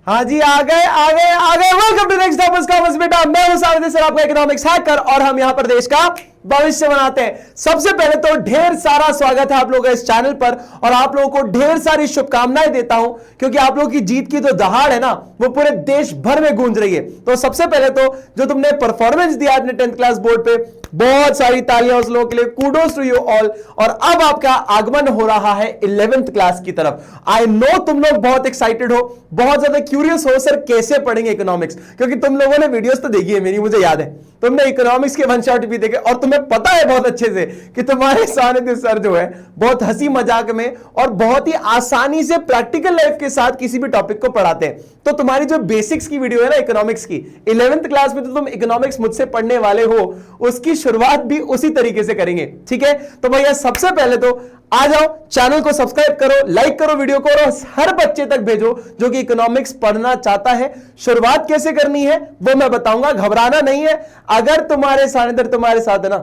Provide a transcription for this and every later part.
हाँ जी, आ गए आ गए आ गए। Welcome to next topic commerce बेटा। मैं हूं सावित्री सर, आपका इकोनॉमिक्स हैकर, और हम यहां पर देश का भविष्य बनाते हैं। सबसे पहले तो ढेर सारा स्वागत है आप लोगों का इस चैनल पर, और आप लोगों को ढेर सारी शुभकामनाएं देता हूं, क्योंकि आप लोगों की जीत की जो दहाड़ है ना, वो पूरे देश भर में गूंज रही है। तो सबसे पहले तो जो तुमने परफॉर्मेंस दिया अपने 10th क्लास बोर्ड पे, बहुत सारी तालियां उस लोगों के लिए, कूडोस टू यू ऑल। और अब आपका आगमन हो रहा है 11th क्लास की तरफ। आई नो तुम लोग बहुत एक्साइटेड हो, बहुत ज्यादा क्यूरियस हो, सर कैसे पढ़ेंगे इकोनॉमिक्स, क्योंकि तुम लोगों ने वीडियोस तो देखी है मेरी, मुझे याद है तुमने इकोनॉमिक्स के वन शॉट भी देखे, और तुम्हें पता है बहुत अच्छे से कि तुम्हारे सानिध्य सर जो है बहुत हंसी मजाक में और बहुत ही आसानी से प्रैक्टिकल लाइफ के साथ किसी भी टॉपिक को पढ़ाते हैं। तो तुम्हारी जो बेसिक्स की वीडियो है ना इकोनॉमिक्स की, 11th क्लास में तो तुम इकोनॉमिक्स मुझसे पढ़ने वाले हो, उसकी शुरुआत भी उसी तरीके से करेंगे। ठीक है, तो भैया सबसे पहले तो आ जाओ, चैनल को सब्सक्राइब करो, लाइक करो वीडियो को, और हर बच्चे तक भेजो जो कि इकोनॉमिक्स पढ़ना चाहता है। शुरुआत कैसे करनी है वो मैं बताऊंगा, घबराना नहीं है। अगर तुम्हारे सानिध्य तुम्हारे साथ है ना,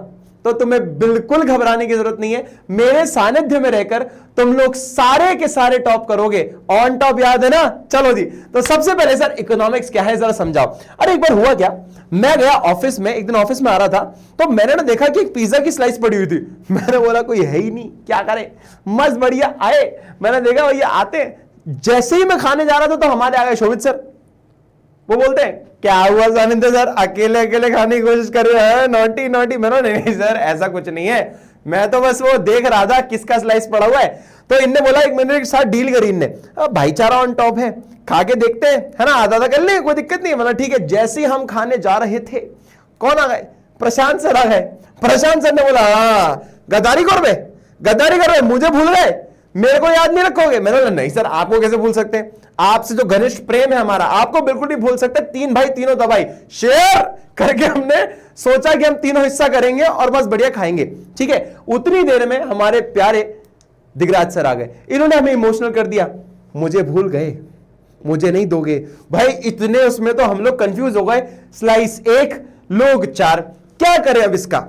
तो तुम्हें बिल्कुल घबराने की जरूरत नहीं है। मेरे सानिध्य में रहकर तुम लोग सारे के सारे टॉप करोगे, ऑन टॉप, याद है ना। चलो जी, तो सबसे पहले सर इकोनॉमिक्स क्या है जरा समझाओ। अरे एक बार हुआ क्या, मैं गया ऑफिस में, एक दिन ऑफिस में आ रहा था, तो मैंने ना देखा कि एक पिज्जा की स्लाइस पड़ी हुई थी। मैंने बोला कोई है ही नहीं, क्या करे, मस्त बढ़िया आए। मैंने देखा भैया आते, जैसे ही मैं खाने जा रहा था तो हमारे आ गए शोभित सर। वो बोलते हैं क्या हुआ सानिध्य सर, अकेले अकेले खाने की कोशिश कर रहे हैं, नॉटी नॉटी। मैंने नहीं सर ऐसा कुछ नहीं है, मैं तो बस वो देख रहा था किसका स्लाइस पड़ा हुआ है। तो इनने बोला, एक मेरे साथ डील करी इनने, भाईचारा ऑन टॉप है, खा के देखते हैं, है ना, आधा आधा कर ले, कोई दिक्कत नहीं है। मतलब ठीक है। जैसे ही हम खाने जा रहे थे, कौन आ गए, प्रशांत सर आ गए। प्रशांत सर ने बोला, हाँ गद्दारी कर रहे, गद्दारी कर रहे, मुझे भूल गए, मेरे को याद नहीं रखोगे। मैंने बोला नहीं सर, आपको कैसे भूल सकते हैं, आपसे जो घनिष्ठ प्रेम है हमारा, आपको बिल्कुल नहीं भूल सकते। तीन भाई तीनों दवाई शेयर करके हमने सोचा कि हम तीनों हिस्सा करेंगे और बस बढ़िया खाएंगे। ठीक है, उतनी देर में हमारे प्यारे दिगराज सर आ गए, इन्होंने हमें इमोशनल कर दिया, मुझे भूल गए, मुझे नहीं दोगे। भाई इतने उसमें तो हम लोग कंफ्यूज हो गए, स्लाइस 1 लोग 4, क्या करें अब इसका,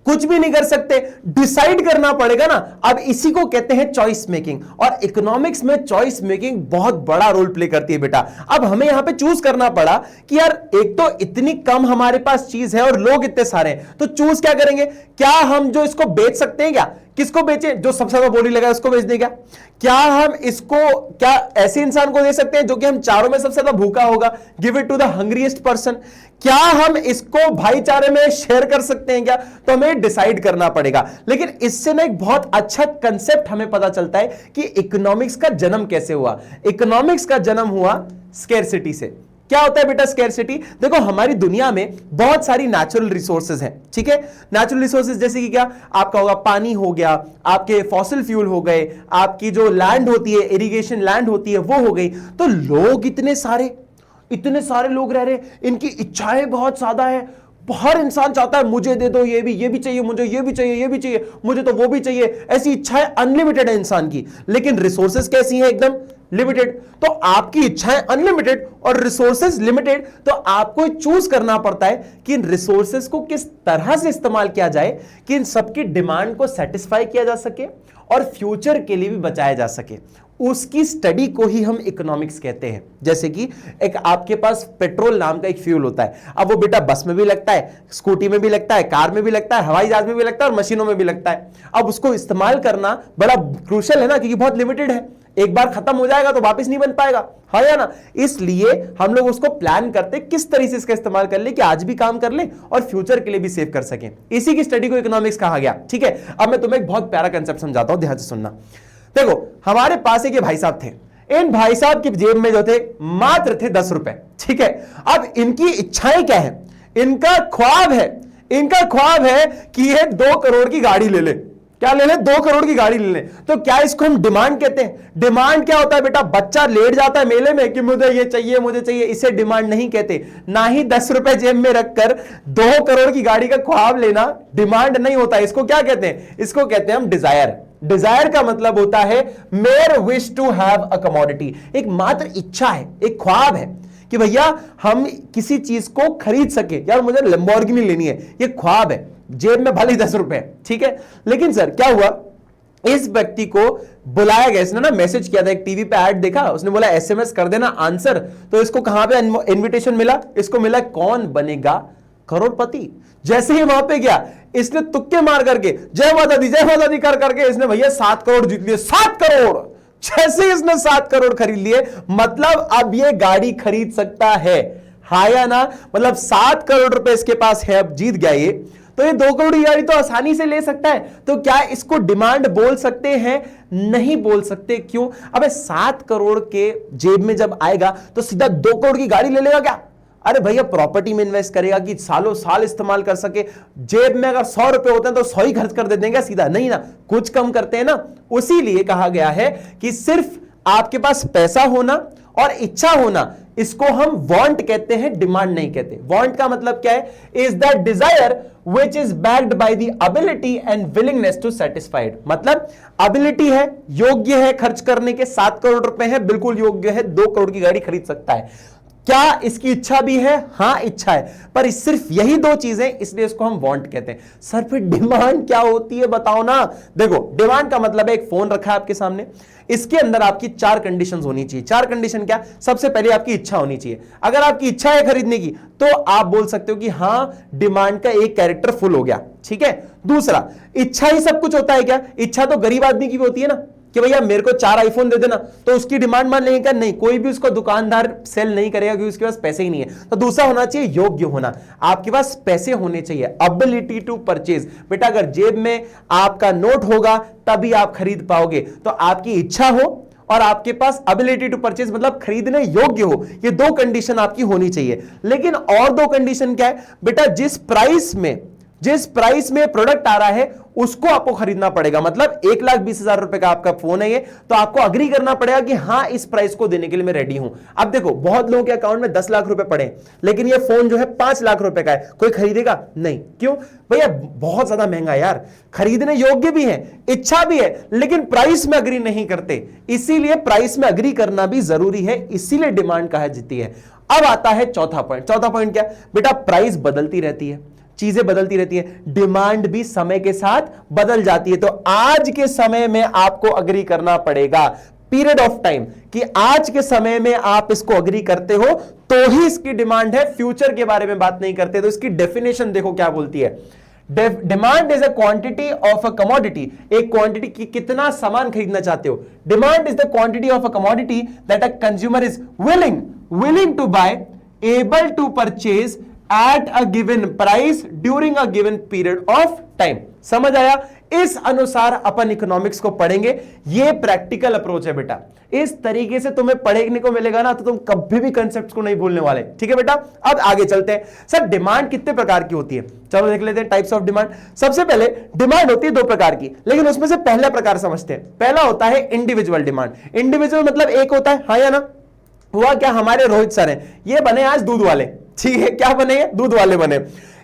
कुछ भी नहीं कर सकते, डिसाइड करना पड़ेगा ना। अब इसी को कहते हैं चॉइस मेकिंग, और इकोनॉमिक्स में चॉइस मेकिंग बहुत बड़ा रोल प्ले करती है बेटा। अब हमें यहां पे चूज करना पड़ा कि यार एक तो इतनी कम हमारे पास चीज है और लोग इतने सारे हैं, तो चूज क्या करेंगे। क्या हम जो इसको बेच सकते हैं, क्या किसको बेचे, जो सबसे ज्यादा बोली लगा उसको बेच देगा। क्या हम इसको क्या ऐसे इंसान को दे सकते हैं जो कि हम चारों में सबसे ज्यादा भूखा होगा, give it to the hungriest person. क्या हम इसको भाईचारे में शेयर कर सकते हैं क्या, तो हमें डिसाइड करना पड़ेगा। लेकिन इससे ना एक बहुत अच्छा कंसेप्ट हमें पता चलता है कि इकोनॉमिक्स का जन्म कैसे हुआ। इकोनॉमिक्स का जन्म हुआ स्केर्सिटी से। क्या होता है बेटा स्केर्सिटी, देखो हमारी दुनिया में बहुत सारी नेचुरल रिसोर्सेज हैं। ठीक है, नेचुरल रिसोर्सेज जैसे कि क्या, आपका होगा पानी हो गया, आपके फॉसिल फ्यूल हो गए, आपकी जो लैंड होती है, इरिगेशन लैंड होती है, वो हो गई। तो लोग इतने सारे लोग रह रहे, इनकी इच्छाएं बहुत ज्यादा है। हर इंसान चाहता है मुझे दे दो, ये भी चाहिए, मुझे ये भी चाहिए, ये भी चाहिए, मुझे तो वो भी चाहिए। ऐसी इच्छाएं अनलिमिटेड है इंसान की, लेकिन रिसोर्सेज कैसी हैं, एकदम लिमिटेड। तो आपकी इच्छाएं अनलिमिटेड और रिसोर्सेज लिमिटेड, तो आपको चूज करना पड़ता है कि इन रिसोर्सेज को किस तरह से इस्तेमाल किया जाए कि इन सबकी डिमांड को सेटिस्फाई किया जा सके और फ्यूचर के लिए भी बचाया जा सके। उसकी स्टडी को ही हम इकोनॉमिक्स कहते हैं। जैसे कि एक आपके पास पेट्रोल नाम का एक फ्यूल होता है, अब वो बेटा बस में भी लगता है, स्कूटी में भी लगता है, कार में भी लगता है, हवाई जहाज में भी लगता है और मशीनों में भी लगता है। अब उसको इस्तेमाल करना बड़ा क्रूशियल है ना, क्योंकि बहुत लिमिटेड है, एक बार खत्म हो जाएगा तो वापस नहीं बन पाएगा, है या ना। इसलिए हम लोग उसको प्लान करते किस तरह से इसका इस्तेमाल कर ले कि आज भी काम कर ले और फ्यूचर के लिए भी सेव कर सकें। इसी की स्टडी को इकोनॉमिक्स कहा गया। ठीक है, अब मैं तुम्हें एक बहुत प्यारा कंसेप्ट समझाता हूं, ध्यान से सुनना। देखो हमारे पास एक भाई साहब थे, इन भाई साहब की जेब में जो थे मात्र थे 10 रुपए। ठीक है, अब इनकी इच्छाएं क्या है, इनका ख्वाब है कि ये 2 करोड़ की गाड़ी ले ले। क्या ले ले, 2 करोड़ की गाड़ी ले ले। तो क्या इसको हम डिमांड कहते हैं। डिमांड क्या होता है बेटा, बच्चा लेट जाता है मेले में कि मुझे ये चाहिए, मुझे चाहिए, इसे डिमांड नहीं कहते। ना ही 10 रुपए जेब में रखकर 2 करोड़ की गाड़ी का ख्वाब लेना डिमांड नहीं होता। इसको क्या कहते हैं, इसको कहते हैं हम डिजायर। डिजायर का मतलब होता है mere wish to have a commodity, एक मात्र इच्छा है, एक ख्वाब है कि भैया हम किसी चीज को खरीद सके। यार मुझे लैम्बोर्गिनी लेनी है, ये ख्वाब है, जेब में भले 10 रुपए। ठीक है, लेकिन सर क्या हुआ, इस व्यक्ति को बुलाया गया, इसने ना मैसेज किया था, एक टीवी पे ऐड देखा, उसने बोला एसएमएस कर देना आंसर, तो इसको कहां पे इनविटेशन मिला, इसको मिला कौन बनेगा करोड़पति। जैसे ही वहां पे गया, इसने तुक्के मार करके जय माता दी कर करके इसने भैया 7 करोड़ जीत लिए, 7 करोड़। जैसे इसने 7 करोड़ खरीद लिए, मतलब अब ये गाड़ी खरीद सकता है, हा या ना, मतलब 7 करोड़ रुपए इसके पास है, अब जीत गया ये, तो ये 2 करोड़ की गाड़ी तो आसानी से ले सकता है। तो क्या इसको डिमांड बोल सकते हैं? नहीं बोल सकते। क्यों? अबे 7 करोड़ के जेब में जब आएगा तो सीधा 2 करोड़ की गाड़ी ले लेगा क्या? अरे भैया प्रॉपर्टी में इन्वेस्ट करेगा कि सालों साल इस्तेमाल कर सके। जेब में अगर 100 रुपए होते हैं तो 100 ही खर्च कर देते हैं क्या सीधा? नहीं ना, कुछ कम करते हैं ना। उसी लिए कहा गया है कि सिर्फ आपके पास पैसा होना और इच्छा होना, इसको हम वांट कहते हैं, डिमांड नहीं कहते। वांट का मतलब क्या है? Is the desire which is backed by the ability and willingness to satisfied। मतलब एबिलिटी है, योग्य है खर्च करने के, 7 करोड़ रुपए है, बिल्कुल योग्य है, 2 करोड़ की गाड़ी खरीद सकता है। क्या इसकी इच्छा भी है? हां इच्छा है, पर सिर्फ यही 2 चीजें, इसलिए इसको हम वांट कहते हैं। सर फिर डिमांड क्या होती है बताओ ना। देखो डिमांड का मतलब है एक फोन रखा है आपके सामने, इसके अंदर आपकी 4 कंडीशंस होनी चाहिए। 4 कंडीशन क्या? सबसे पहले आपकी इच्छा होनी चाहिए। अगर आपकी इच्छा है खरीदने की तो आप बोल सकते हो कि हां डिमांड का एक कैरेक्टर फुल हो गया, ठीक है। दूसरा, इच्छा ही सब कुछ होता है क्या? इच्छा तो गरीब आदमी की भी होती है ना, कि भैया मेरे को 4 आईफोन दे देना, तो उसकी डिमांड मान लेंगे क्या? नहीं, कोई भी उसको दुकानदार सेल नहीं करेगा क्योंकि उसके पास पैसे ही नहीं है। तो दूसरा होना चाहिए योग्य होना, आपके पास पैसे होने चाहिए, एबिलिटी टू परचेज। बेटा अगर जेब में आपका नोट होगा तभी आप खरीद पाओगे, तो आपकी इच्छा हो और आपके पास एबिलिटी टू परचेज मतलब खरीदने योग्य हो, ये 2 कंडीशन आपकी होनी चाहिए। लेकिन और 2 कंडीशन क्या है बेटा? जिस प्राइस में प्रोडक्ट आ रहा है उसको आपको खरीदना पड़ेगा। मतलब 1,20,000 रुपए का आपका फोन है ये, तो आपको अग्री करना पड़ेगा कि हां इस प्राइस को देने के लिए मैं रेडी हूं। अब देखो बहुत लोगों के अकाउंट में 10 लाख रुपए पड़े, लेकिन ये फोन जो है 5 लाख रुपए का है, कोई खरीदेगा नहीं। क्यों? भैया बहुत ज्यादा महंगा यार, खरीदने योग्य भी है, इच्छा भी है, लेकिन प्राइस में अग्री नहीं करते। इसीलिए प्राइस में अग्री करना भी जरूरी है, इसीलिए डिमांड कहा जाती है। अब आता है चौथा पॉइंट। चौथा पॉइंट क्या? बेटा प्राइस बदलती रहती है, चीजें बदलती रहती है, डिमांड भी समय के साथ बदल जाती है। तो आज के समय में आपको अग्री करना पड़ेगा, पीरियड ऑफ टाइम, कि आज के समय में आप इसको अग्री करते हो तो ही इसकी डिमांड है, फ्यूचर के बारे में बात नहीं करते। तो इसकी डेफिनेशन देखो क्या बोलती है। Demand is a quantity of a commodity, एक क्वांटिटी की कितना सामान खरीदना चाहते हो। Demand is the quantity of a commodity that a consumer is willing to buy, able to purchase at a given price during a given period of time। समझ आया? इस अनुसार अपन इकोनॉमिक्स को पढ़ेंगे, ये प्रैक्टिकल अप्रोच है बेटा। इस तरीके से तुम्हें पढ़ने को मिलेगा ना तो तुम कभी भी कंसेप्ट्स को नहीं भूलने वाले, ठीक है बेटा। अब आगे चलते हैं। सर डिमांड कितने प्रकार की होती है? चलो देख लेते हैं टाइप्स ऑफ डिमांड। सबसे पहले डिमांड होती है 2 प्रकार की, लेकिन उसमें से पहला प्रकार समझते हैं। पहला होता है इंडिविजुअल डिमांड। इंडिविजुअल मतलब एक होता है, हाँ या ना। हुआ क्या, हमारे रोहित सर हैं, ये बने आज दूध वाले, ठीक है। क्या बने? दूध वाले बने।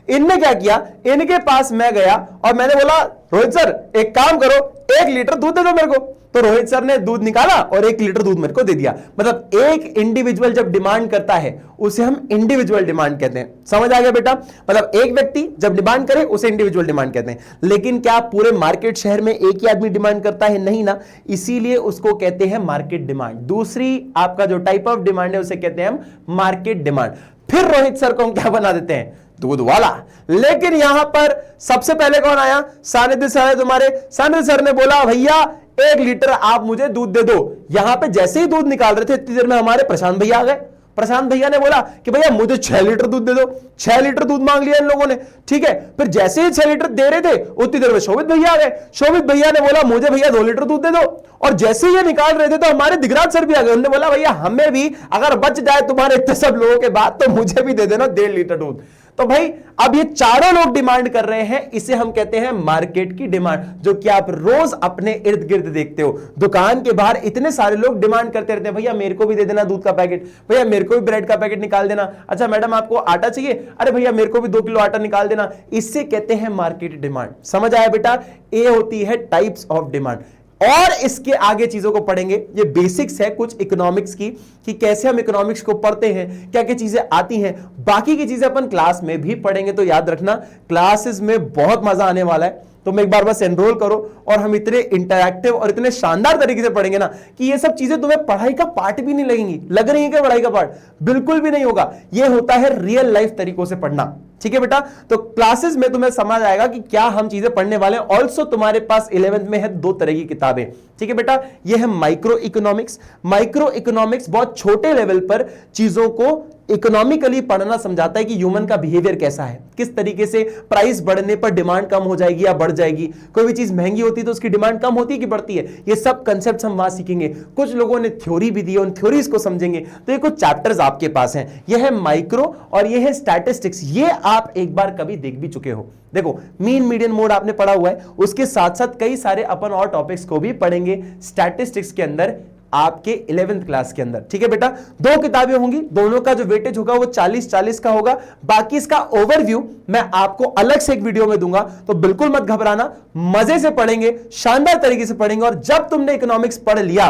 इनने क्या किया, इनके पास मैं गया और मैंने बोला रोहित सर एक काम करो, 1 लीटर दूध दे दो मेरे को। तो रोहित सर ने दूध निकाला और 1 लीटर दूध मेरे को दे दिया। मतलब एक इंडिविजुअल जब डिमांड करता है उसे हम इंडिविजुअल डिमांड कहते हैं। समझ आ गया बेटा? मतलब एक व्यक्ति जब डिमांड करे उसे इंडिविजुअल डिमांड कहते हैं। लेकिन क्या पूरे मार्केट शहर में एक ही आदमी डिमांड करता है? नहीं ना, इसीलिए उसको कहते हैं मार्केट डिमांड। दूसरी आपका जो टाइप ऑफ डिमांड है उसे कहते हैं हम मार्केट डिमांड। फिर रोहित सर को हम क्या बना देते हैं? दूध वाला। लेकिन यहां पर सबसे पहले कौन आया? सानिध्य सर है तुम्हारे। सानिध्य सर ने बोला भैया 1 लीटर आप मुझे दूध दे दो। यहां पे जैसे ही दूध निकाल रहे थे इतनी देर में हमारे प्रशांत भैया आ गए। प्रशांत भैया ने बोला कि भैया मुझे 6 लीटर दूध दे दो। 6 लीटर दूध मांग लिया इन लोगों ने, ठीक है। फिर जैसे ही 6 लीटर दे रहे थे उतनी देर में शोभित भैया आ गए। शोभित भैया ने बोला मुझे भैया 2 लीटर दूध दे दो। और जैसे ही ये निकाल रहे थे तो हमारे दिगराज सर भी आ गए। उन्होंने बोला भैया हमें भी अगर बच जाए तुम्हारे इतने सब लोगों के बाद तो मुझे भी दे देना 1.5 लीटर दूध। तो भाई अब ये चारों लोग डिमांड कर रहे हैं, इसे हम कहते हैं मार्केट की डिमांड, जो कि आप रोज अपने इर्द गिर्द देखते हो। दुकान के बाहर इतने सारे लोग डिमांड करते रहते हैं, भैया मेरे को भी दे देना दूध का पैकेट, भैया मेरे को भी ब्रेड का पैकेट निकाल देना, अच्छा मैडम आपको आटा चाहिए, अरे भैया मेरे को भी 2 किलो आटा निकाल देना। इससे कहते हैं मार्केट डिमांड। समझ आया बेटा? ये होती है टाइप्स ऑफ डिमांड। और इसके आगे चीजों को पढ़ेंगे। ये बेसिक्स है कुछ इकोनॉमिक्स की कि कैसे हम इकोनॉमिक्स को पढ़ते हैं, क्या क्या चीजें आती हैं, बाकी की चीजें अपन क्लास में भी पढ़ेंगे। तो याद रखना क्लासेस में बहुत मजा आने वाला है। तुम एक बार बस एनरोल करो और हम इतने इंटरैक्टिव और इतने शानदार तरीके से पढ़ेंगे ना कि ये सब चीजें तुम्हें पढ़ाई का पार्ट भी नहीं लगेंगी। लग रही है क्या पढ़ाई का पार्ट? बिल्कुल भी नहीं होगा। ये होता है रियल लाइफ तरीकों से पढ़ना। ठीक है बेटा, तो क्लासेस में तुम्हें समझ आएगा कि क्या हम चीजें पढ़ने वाले हैं। ऑल्सो तुम्हारे पास 11th में है 2 तरह की किताबें। ठीक है बेटा, ये है माइक्रो इकोनॉमिक्स। माइक्रो इकोनॉमिक्स बहुत छोटे लेवल पर चीजों को इकोनॉमिकली पढ़ना समझाता है कि ह्यूमन का बिहेवियर कैसा है, किस तरीके से प्राइस बढ़ने पर डिमांड कम हो जाएगी या बढ़ जाएगी, कोई भी चीज महंगी होती है तो उसकी डिमांड कम होती है कि बढ़ती है। ये सब कंसेप्ट हम वहां सीखेंगे। कुछ लोगों ने थ्योरी भी दी है, उन थ्योरीज को समझेंगे। तो ये कुछ चैप्टर्स आपके पास हैं। ये है माइक्रो और ये है स्टैटिस्टिक्स। ये आप एक बार कभी देख भी चुके हो। देखो मीन मीडियन मोड आपने पढ़ा हुआ है, उसके साथ साथ कई सारे अपन और टॉपिक्स को भी पढ़ेंगे स्टैटिस्टिक्स के अंदर आपके 11th क्लास के अंदर। ठीक है बेटा, 2 किताबें होंगी, दोनों का जो वेटेज होगा वो 40-40 का होगा। बाकी इसका ओवरव्यू मैं आपको अलग से एक वीडियो में दूंगा, तो बिल्कुल मत घबराना। मजे से पढ़ेंगे, शानदार तरीके से पढ़ेंगे, और जब तुमने इकोनॉमिक्स पढ़ लिया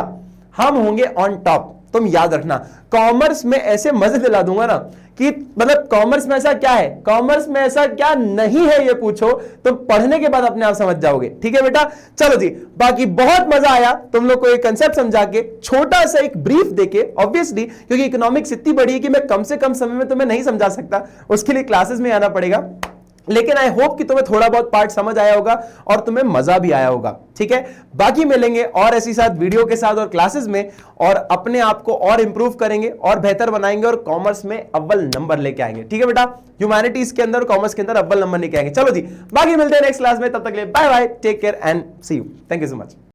हम होंगे ऑन टॉप। तुम याद रखना, कॉमर्स में ऐसे मजे दिला दूंगा ना कि मतलब कॉमर्स में ऐसा क्या है, कॉमर्स में ऐसा क्या नहीं है, ये पूछो तो पढ़ने के बाद अपने आप समझ जाओगे। ठीक है बेटा, चलो जी, बाकी बहुत मजा आया तुम लोग को एक कंसेप्ट समझा के, छोटा सा एक ब्रीफ देके। ऑब्वियसली क्योंकि इकोनॉमिक्स इतनी बड़ी है कि मैं कम से कम समय में तुम्हें नहीं समझा सकता, उसके लिए क्लासेस में आना पड़ेगा। लेकिन आई होप कि तुम्हें थोड़ा बहुत पार्ट समझ आया होगा और तुम्हें मजा भी आया होगा। ठीक है, बाकी मिलेंगे और ऐसी साथ वीडियो के साथ और क्लासेस में, और अपने आप को और इंप्रूव करेंगे और बेहतर बनाएंगे और कॉमर्स में अव्वल नंबर लेके आएंगे। ठीक है बेटा, ह्यूमैनिटीज के अंदर, कॉमर्स के अंदर अव्वल नंबर लेके आएंगे। चलो जी, बाकी मिलते हैं नेक्स्ट क्लास में, तब तक के लिए bye bye, take care and see you. Thank you so much.